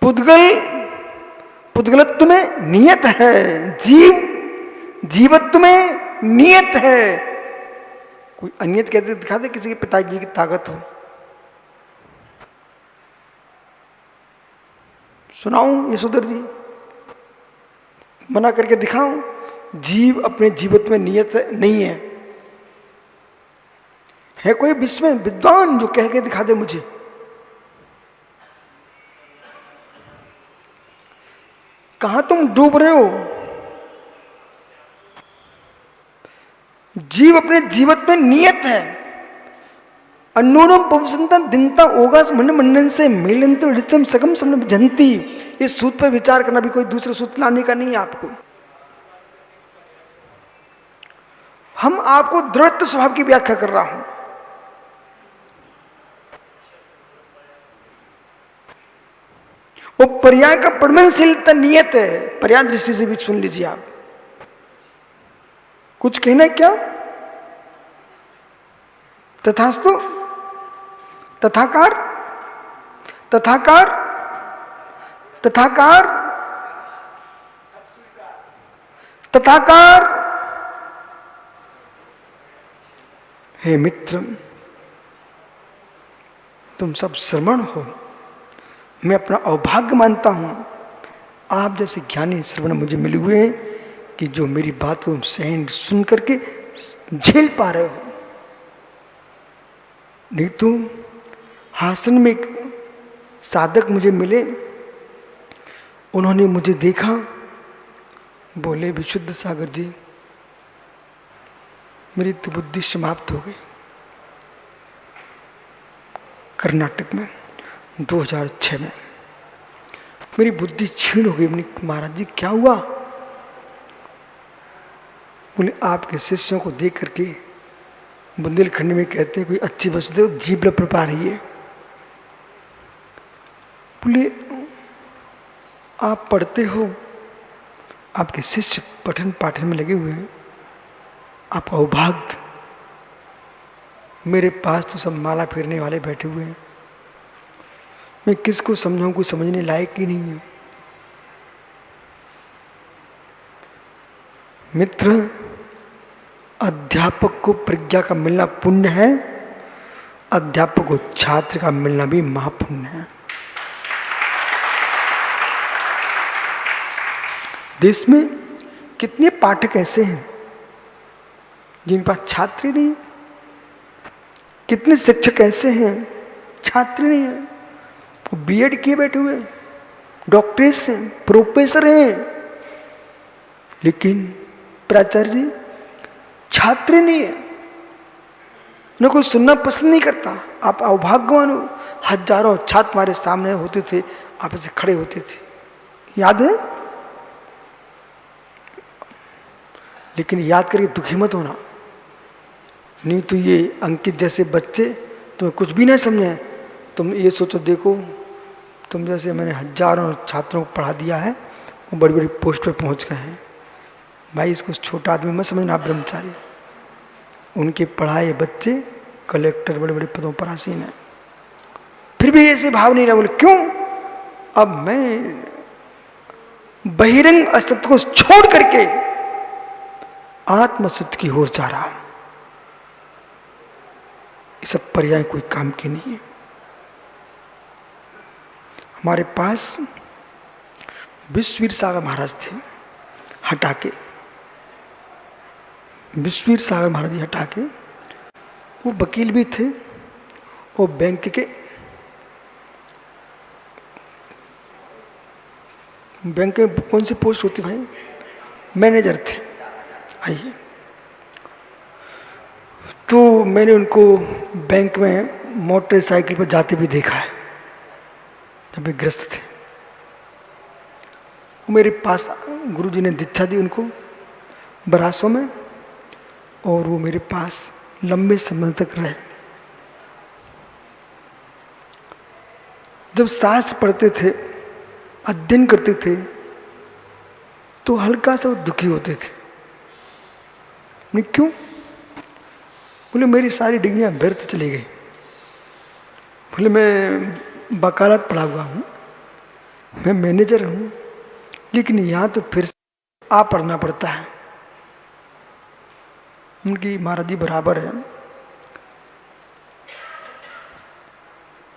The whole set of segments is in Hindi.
पुद्गल पुद्गलत्व में नियत है, जीवत्व में नियत है। कोई अनियत कहते दिखा दे किसी के पिताजी की ताकत हो, सुनाऊं यशोधर जी, मना करके दिखाऊं? जीव अपने जीवत्व में नियत नहीं है। है कोई विश्व में विद्वान जो कह के दिखा दे मुझे? कहां तुम डूब रहे हो? जीव अपने जीवत्व में नियत है। अन्नूनम पवसंता दिनता होगा मन मंडन से मिलंत ऋचम सकम समन जनती। इस सूत्र पर विचार करना, भी कोई दूसरे सूत्र लाने का नहीं है आपको। हम आपको दृढ़ स्वभाव की व्याख्या कर रहा हूं। वो पर्याय का प्रमाणशीलता नियत है। पर्याय दृष्टि से भी सुन लीजिए आप। कुछ कहना है क्या? तथास्तु, तथाकार, तथाकार, तथाकार, तथाकार। हे मित्र, तुम सब श्रमण हो। मैं अपना अभाग्य मानता हूं, आप जैसे ज्ञानी श्रवण मुझे मिले हुए हैं कि जो मेरी बात को सहन सुन करके झेल पा रहे हो। नहीं तो हासन में एक साधक मुझे मिले, उन्होंने मुझे देखा, बोले विशुद्ध सागर जी, मेरी तो बुद्धि समाप्त हो गई। कर्नाटक में 2006 में मेरी बुद्धि क्षीण हो गई। महाराज जी क्या हुआ? बोले आपके शिष्यों को देख करके बुंदेलखंड में कहते हैं कोई अच्छी वस्तु दे जीभ लपड़ पा रही है। बोले आप पढ़ते हो, आपके शिष्य पठन पाठन में लगे हुए हैं, आपका अभाग्य। मेरे पास तो सब माला फेरने वाले बैठे हुए हैं, मैं किसको समझाऊं? कोई समझने लायक ही नहीं है। मित्र, अध्यापक को प्रज्ञा का मिलना पुण्य है, अध्यापक को छात्र का मिलना भी महापुण्य है। देश में कितने पाठक ऐसे हैं जिनके पास छात्र नहीं है? कितने शिक्षक ऐसे हैं छात्र नहीं है? वो बीएड किए बैठे हुए, डॉक्टरेट हैं, प्रोफेसर हैं, लेकिन प्राचार्य जी छात्र नहीं है, न कोई सुनना पसंद नहीं करता। आप अभाग्यवान हो। हजारों छात्र हमारे सामने होते थे, आप ऐसे खड़े होते थे, याद है? लेकिन याद करके दुखी मत होना, नहीं तो ये अंकित जैसे बच्चे तुम्हें कुछ भी नहीं समझे। तुम ये सोचो, देखो तुम जैसे मैंने हजारों छात्रों को पढ़ा दिया है, वो बड़ी बड़ी पोस्ट पे पहुंच गए हैं। भाई इसको छोटा आदमी मत समझना, आप ब्रह्मचारी। उनके पढ़ाए बच्चे कलेक्टर बड़े बड़े पदों पर आसीन हैं, फिर भी ऐसे भाव नहीं रहा। बोले क्यों? अब मैं बहिरंग अस्तित्व को छोड़ करके आत्मसत्य की ओर जा रहा हूं। ये सब पर्याय कोई काम की नहीं है। हमारे पास विश्ववीर सागर महाराज थे, हटा के विश्ववीर सागर महाराज जी हटा के, वो वकील भी थे, वो बैंक के बैंक में कौन सी पोस्ट होती भाई? मैनेजर थे। आइए, तो मैंने उनको बैंक में मोटरसाइकिल पर जाते भी देखा है जब वे ग्रस्त थे। वो मेरे पास, गुरुजी ने दीक्षा दी उनको बरासों में, और वो मेरे पास लंबे समय तक रहे। जब शास्त्र पढ़ते थे, अध्ययन करते थे, तो हल्का सा दुखी होते थे। मैं क्यों? बोले मेरी सारी डिग्रियां व्यर्थ चली गई। बोले मैं वकालत पढ़ा हुआ हूँ, मैं मैनेजर हूँ, लेकिन यहाँ तो फिर आ पढ़ना पड़ता है। उनकी महाराज जी बराबर है।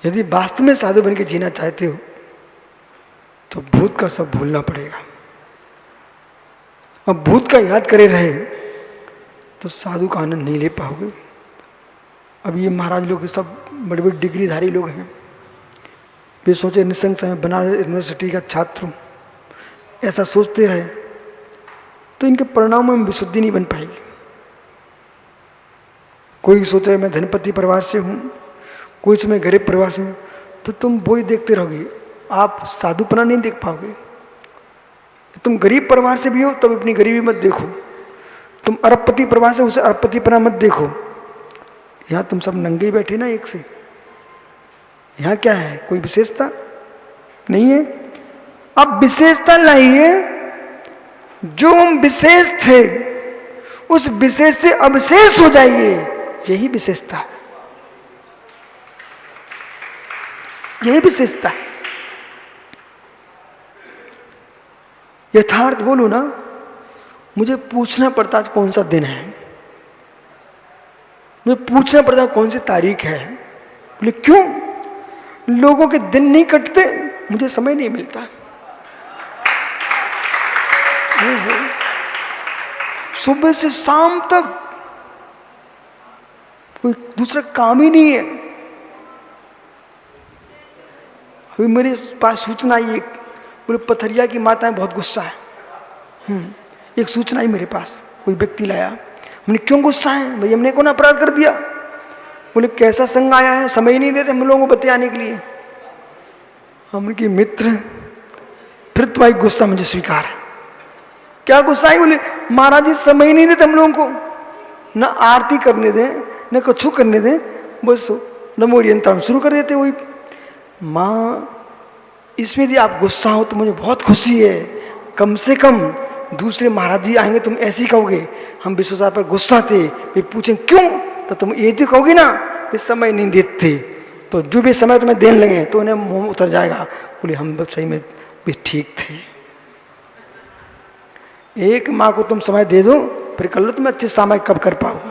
यदि वास्तव में साधु बन के जीना चाहते हो तो भूत का सब भूलना पड़ेगा। अब भूत का याद करे रहे तो साधु का आनंद नहीं ले पाओगे। अब ये महाराज लोग सब बड़े बड़े डिग्रीधारी लोग हैं, वे सोचे निसंग समय बनारस यूनिवर्सिटी का छात्र हूँ, ऐसा सोचते रहे तो इनके परिणामों में विशुद्धि नहीं बन पाएगी। कोई सोचे मैं धनपति परिवार से हूँ, कोई समय गरीब परिवार से हूँ, तो तुम वही देखते रहोगे, आप साधुपना नहीं देख पाओगे। तुम गरीब परिवार से भी हो तब अपनी गरीबी मत देखो, तुम अरबपति परिवार से उसे अरबपतिपना मत देखो। यहाँ तुम सब नंगे ही बैठे ना एक से, यहाँ क्या है, कोई विशेषता नहीं है। अब विशेषता लाइए, जो हम विशेष थे उस विशेष से अविशेष हो जाइए, यही विशेषता है, यही विशेषता है। यथार्थ बोलूं ना, मुझे पूछना पड़ता है कौन सा दिन है, मुझे पूछना पड़ता है कौन सी तारीख है। बोले क्यों? लोगों के दिन नहीं कटते, मुझे समय नहीं मिलता। सुबह से शाम तक कोई दूसरा काम ही नहीं है। अभी मेरे पास सूचना आई, एक बोले पथरिया की माताएं बहुत गुस्सा है। एक सूचना आई मेरे पास, कोई व्यक्ति लाया। हमने क्यों गुस्सा है भाई, हमने कौन अपराध कर दिया? बोले कैसा संग आया है, समय ही नहीं देते हम लोगों को बतियाने के लिए। हमने की मित्र, फिर तुम्हारी गुस्सा मुझे स्वीकार है। क्या गुस्सा है? बोले महाराज जी समय ही नहीं देते हम लोगों को, न आरती करने दें न कुछ करने दें, बस नमोरियंतरण शुरू कर देते। वही माँ, इसमें यदि आप गुस्सा हो तो मुझे बहुत खुशी है, कम से कम दूसरे महाराज जी आएंगे तुम ऐसे ही कहोगे हम विश्व साहब पर गुस्सा थे, वे पूछें क्यों, तो तुम ये तो कहोगे ना इस समय नहीं देते, तो जो भी समय तुम्हें देने लगे तो उन्हें मुंह उतर जाएगा। बोले हम सही में भी ठीक थे। एक माँ को तुम समय दे दो, फिर कर लो, तुम अच्छे समय कब कर पाओगे?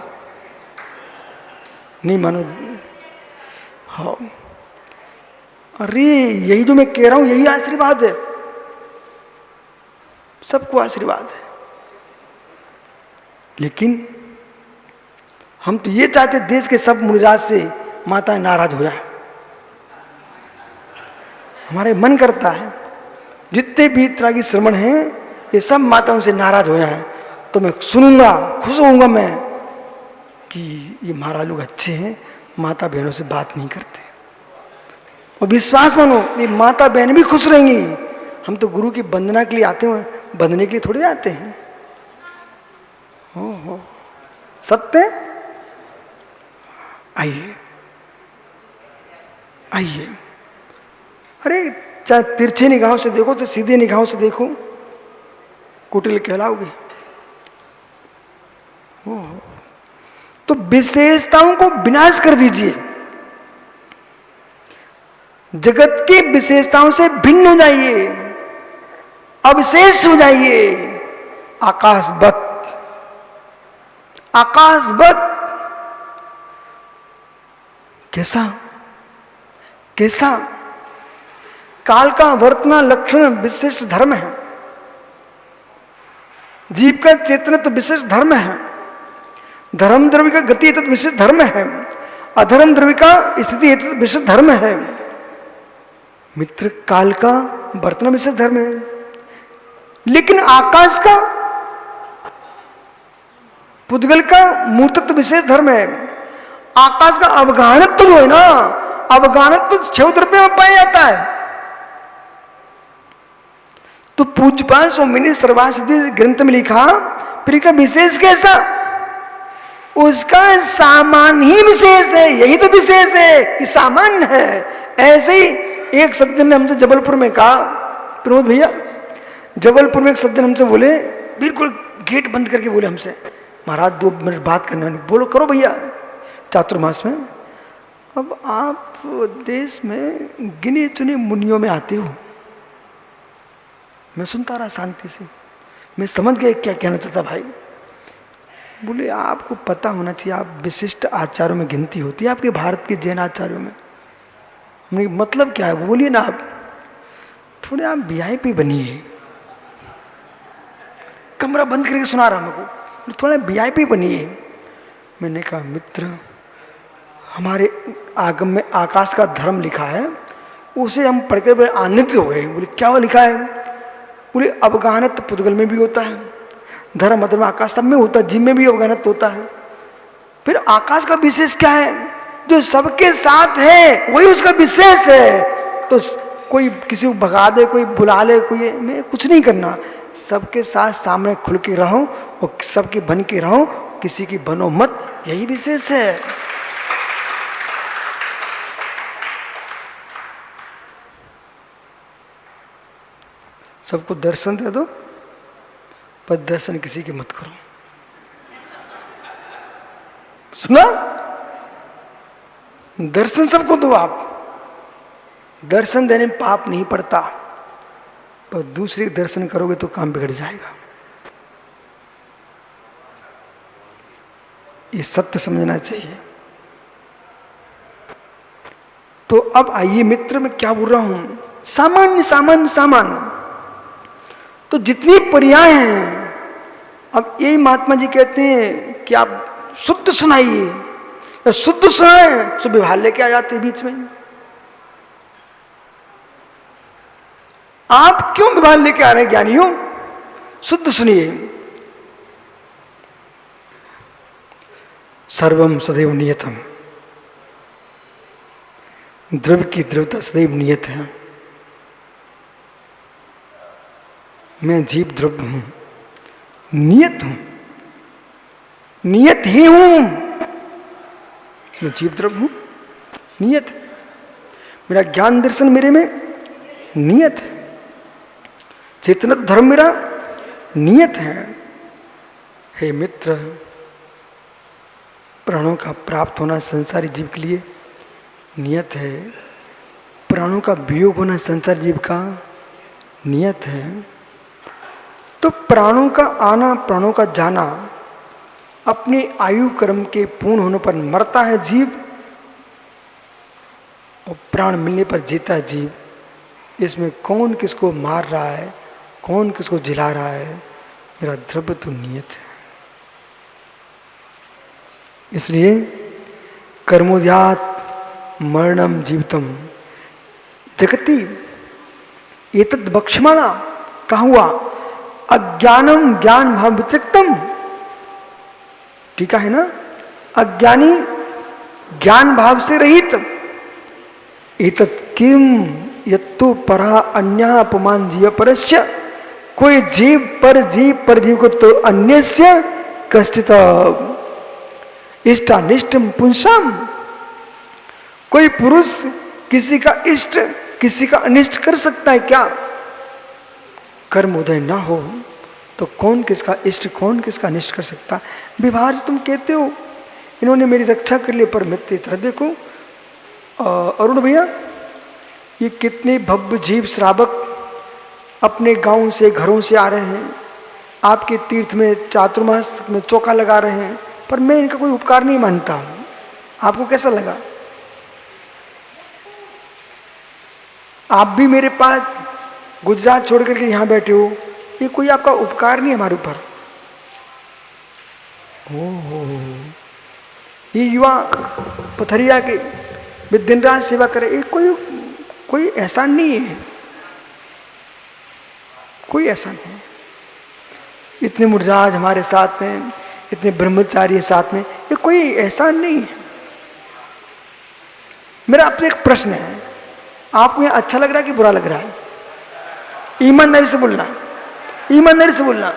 नहीं मानो। हाँ, अरे यही जो मैं कह रहा हूं यही आशीर्वाद है, सबको आशीर्वाद है। लेकिन हम तो ये चाहते देश के सब मुनिराज से माताएं नाराज हो जाए। हमारे मन करता है जितने भी तरह की श्रमण हैं ये सब माताओं से नाराज हो जाए, तो मैं सुनूंगा, खुश होऊंगा मैं कि ये महाराज लोग अच्छे हैं, माता बहनों से बात नहीं करते। और विश्वास मानो ये माता बहन भी खुश रहेंगी। हम तो गुरु की वंदना के लिए आते हैं, बंधने के लिए थोड़ी आते हैं। हो सत्य। आइए आइए, अरे चाहे तिरछी निगाहों से देखो चाहे सीधी निगाहों से देखो, कुटिल कहलाओगे। तो विशेषताओं को विनाश कर दीजिए, जगत की विशेषताओं से भिन्न हो जाइए, अविशेष हो जाइए, आकाशवत। आकाशवत कैसा कैसा? काल का वर्तना लक्षण विशिष्ट धर्म है, जीव का चेतन तो विशिष्ट धर्म है, धर्म द्रव्य का गति हेतु तो विशिष्ट धर्म है, अधर्म द्रव्य का स्थिति हेतु तो विशिष्ट धर्म है। मित्र, काल का वर्तना विशिष्ट धर्म है, लेकिन आकाश का, पुद्गल का मूर्तत्व विशेष धर्म है। आकाश का अवगाहनत्व जो है ना, अवगाहनत्व तो 6 रुपये में पाया जाता है। तो पूज्यपाल स्वामी सर्वासिद्धि ग्रंथ में लिखा, फिर का विशेष कैसा? उसका सामान ही विशेष है, यही तो विशेष है कि सामान्य है। ऐसे ही एक सज्जन ने हमसे जबलपुर में कहा, प्रमोद भैया, जबलपुर में एक सज्जन हमसे बोले, बिल्कुल गेट बंद करके बोले हमसे, महाराज 2 मिनट बात करना। बोलो करो भैया। चातुर्मास में अब आप देश में गिने चुने मुनियों में आते हो, मैं सुनता रहा शांति से। मैं समझ गया क्या कहना चाहता भाई। बोले आपको पता होना चाहिए, आप विशिष्ट आचार्यों में गिनती होती है आपके भारत के जैन आचार्यों में। मतलब क्या है वो बोलिए ना, आप थोड़े आप वीआईपी बनिए। कमरा बंद करके सुना रहा मेरे को, थोड़ा वीआईपी बनिए। मैंने कहा मित्र, हमारे आगम में आकाश का धर्म लिखा है, उसे हम पढ़कर बड़े आनंदित हो गए। बोले क्या वो लिखा है? बोले अवगाहनत पुद्गल में भी होता है, धर्म अधर्म आकाश सब में होता है, जिम में भी अवगाहनत होता है। फिर आकाश का विशेष क्या है? जो सबके साथ है वही उसका विशेष है। तो कोई किसी को भगा दे, कोई बुला ले, कोई, मैं कुछ नहीं करना, सबके साथ सामने खुल के रहो और सबके बन के रहो, किसी की बनो मत, यही विशेष है। सबको दर्शन दे दो, पर दर्शन किसी के मत करो। सुना? दर्शन सबको दो आप, दर्शन देने में पाप नहीं पड़ता, पर दूसरे के दर्शन करोगे तो काम बिगड़ जाएगा। ये सत्य समझना चाहिए। तो अब आइए मित्र, मैं क्या बोल रहा हूं, सामान्य सामान्य सामान्य तो जितनी पर्याय हैं, अब यही महात्मा जी कहते हैं कि आप शुद्ध सुनाइए, या शुद्ध सुनाए तो विवाह लेके आ जाते हैं बीच में। आप क्यों विवाह लेके आ रहे हैं ज्ञानियों? शुद्ध सुनिए। सर्वम सदैव नियतम, द्रव्य की द्रव्यता सदैव नियत है। मैं जीव द्रव्य हूं, नियत हूं, नियत ही हूं। मैं जीव द्रव्य हूं, नियत है। मेरा ज्ञान दर्शन मेरे में नियत है, चेतना तो धर्म मेरा नियत है। हे मित्र, प्राणों का प्राप्त होना संसारी जीव के लिए नियत है, प्राणों का वियोग होना संसारी जीव का नियत है। तो प्राणों का आना, प्राणों का जाना, अपनी आयु कर्म के पूर्ण होने पर मरता है जीव, और प्राण मिलने पर जीता है जीव। इसमें कौन किसको मार रहा है, कौन किसको जिला रहा है, मेरा द्रव्य तो नियत है। इसलिए कर्मोद्यात मरणम जीवितम जगति एतद् बक्ष्यमाणा, कहा हुआ अज्ञानम ज्ञान भाव वितरिक्तम। ठीक है ना? अज्ञानी ज्ञान भाव से रहित, एतत् किम यत्तु परा अन्य अपमान जीव परस्य, कोई जीव पर जीव को तो अन्यस्य कष्टित इष्टानिष्टम पुंसाम। कोई पुरुष किसी का इष्ट किसी का अनिष्ट कर सकता है क्या? कर्म उदय ना हो तो कौन किसका इष्ट कौन किसका अनिष्ट कर सकता? विवाह से तुम कहते हो इन्होंने मेरी रक्षा कर ली, पर मित्र तरह देखो अरुण भैया, ये कितने भव्य जीव श्रावक अपने गांव से घरों से आ रहे हैं, आपके तीर्थ में चातुर्मास में चौका लगा रहे हैं, पर मैं इनका कोई उपकार नहीं मानता हूं। आपको कैसा लगा? आप भी मेरे पास गुजरात छोड़ करके यहां बैठे हो, ये कोई आपका उपकार नहीं हमारे ऊपर। ये युवा पथरिया के वे दिन रात सेवा करे, ये कोई एहसान नहीं है, कोई एहसान नहीं। इतने मुर्जाज हमारे साथ हैं, इतने ब्रह्मचारी साथ में, ये कोई एहसान नहीं है। मेरा आपसे एक प्रश्न है, आपको यह अच्छा लग रहा है कि बुरा लग रहा है? ईमानदारी से बोलना, ईमानदारी से बोलना।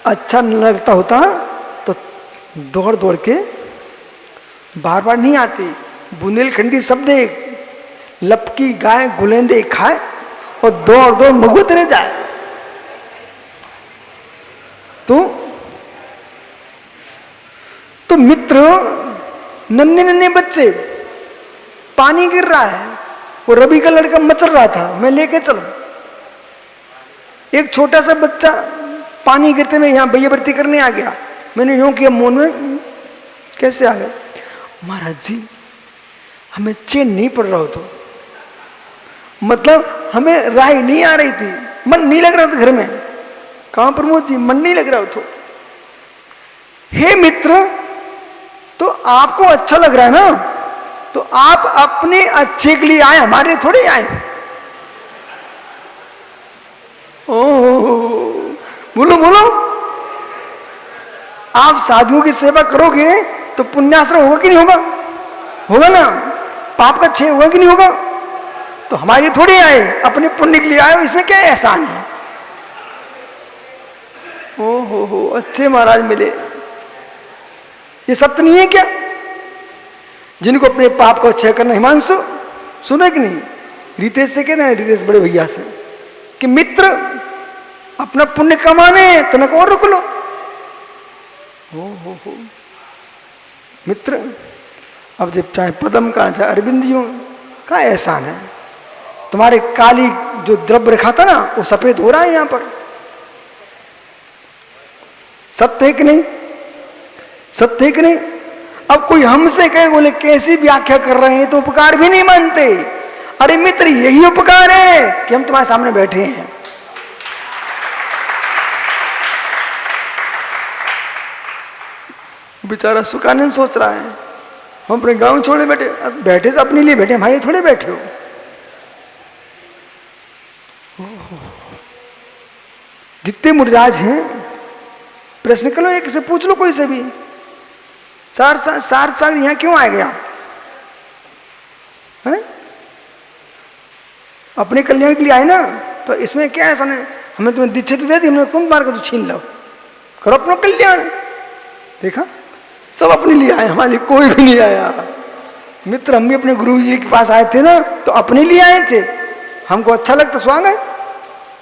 अच्छा न लगता होता तो दौड़ दौड़ के बार बार नहीं आती। बुंदेलखंडी शब्द एक, लपकी गाय गुलेंदे खाए और दौड़ दौड़ मगुत रह जाए। तो मित्र, नन्हे नन्हे बच्चे, पानी गिर रहा है, वो रवि का लड़का मचल रहा था, मैं लेके चलो, एक छोटा सा बच्चा पानी गिरते में यहाँ भैयावृत्ति करने आ गया, मैंने यूं किया मौन में, कैसे आ गया? महाराज जी हमें चैन नहीं पड़ रहा हो, तो मतलब हमें राय नहीं आ रही थी, मन नहीं लग रहा था घर में। कहां प्रमोद जी, मन नहीं लग रहा हो तो? हे मित्र, तो आपको अच्छा लग रहा है ना, तो आप अपने अच्छे के लिए आए, हमारे लिए थोड़े आए। ओह बोलो बोलो, आप साधुओं की सेवा करोगे तो पुण्याश्रम होगा कि नहीं होगा? होगा ना, पाप का क्षय होगा कि नहीं होगा? तो हमारे लिए थोड़ी आए, अपने पुण्य के लिए आए, इसमें क्या एहसान है? ओ हो अच्छे महाराज मिले, ये सत्य नहीं है क्या? जिनको अपने पाप को क्षय करना, हिमांशु सुने कि नहीं, रितेश से कहते हैं, रितेश बड़े भैया से, कि मित्र अपना पुण्य कमाने तनक और रुक लो। हो मित्र, अब जब चाहे पदम का चाहे अरविंदियों का एहसान है, तुम्हारे काली जो द्रव्य रखा था ना वो सफेद हो रहा है यहां पर। सत्य है कि नहीं? सत्य है कि नहीं? अब कोई हमसे कहे बोले कैसी व्याख्या कर रहे हैं, तो उपकार भी नहीं मानते। अरे मित्र, यही उपकार है कि हम तुम्हारे सामने बैठे हैं। बेचारा सुखानंद सोच रहा है, हम अपने गांव छोड़े बैठे, बैठे तो अपने लिए बैठे, हमारे थोड़े बैठे हो। जितने मुनिराज हैं, प्रश्न करो, एक से पूछ लो, कोई से भी, सार यहां क्यों आए गए आप? हैं? अपने कल्याण के लिए आए ना, तो इसमें क्या ऐसा नहीं, हमें तुम्हें दीक्षा तो दे दी, हमने कुंभ मार कर तो छीन लो, करो अपना कल्याण। देखा, सब अपने लिए आए, हमारे लिए कोई भी नहीं आया। मित्र, हम भी अपने गुरु जी के पास आए थे ना, तो अपने लिए आए थे, हमको अच्छा लगता स्वागत।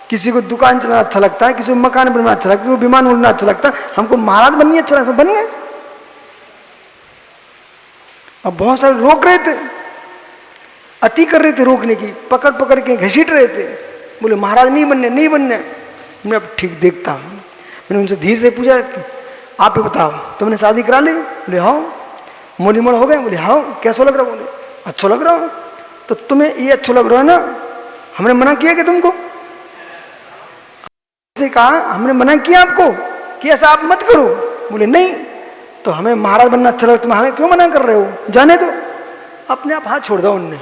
किसी को दुकान चलाना अच्छा लगता है, किसी को मकान बनना अच्छा लगता है, किसी को विमान उड़ना अच्छा लगता है, हमको महाराज बननी अच्छा लगता, बन गए। अब बहुत सारे रोक रहे थे, अति कर रहे थे, रोकने की, पकड़ पकड़ के घसीट रहे थे, बोले महाराज नहीं बनने, नहीं बनने। मैं अब ठीक देखता हूं, मैंने उनसे धीरे से पूछा, आप ही बताओ, तुमने शादी करा ली? बोले हाँ। मोली मोड़ हो गए? बोले हाँ। कैसा लग रहा? बोले अच्छा लग रहा। तो तुम्हें ये अच्छा लग रहा है ना, हमने मना किया कि तुमको? से कहा हमने मना किया आपको कि ऐसा आप मत करो? बोले नहीं। तो हमें महाराज बनना अच्छा लगता, तुम हमें क्यों मना कर रहे हो? जाने दो। अपने आप हाथ छोड़ दो उनने।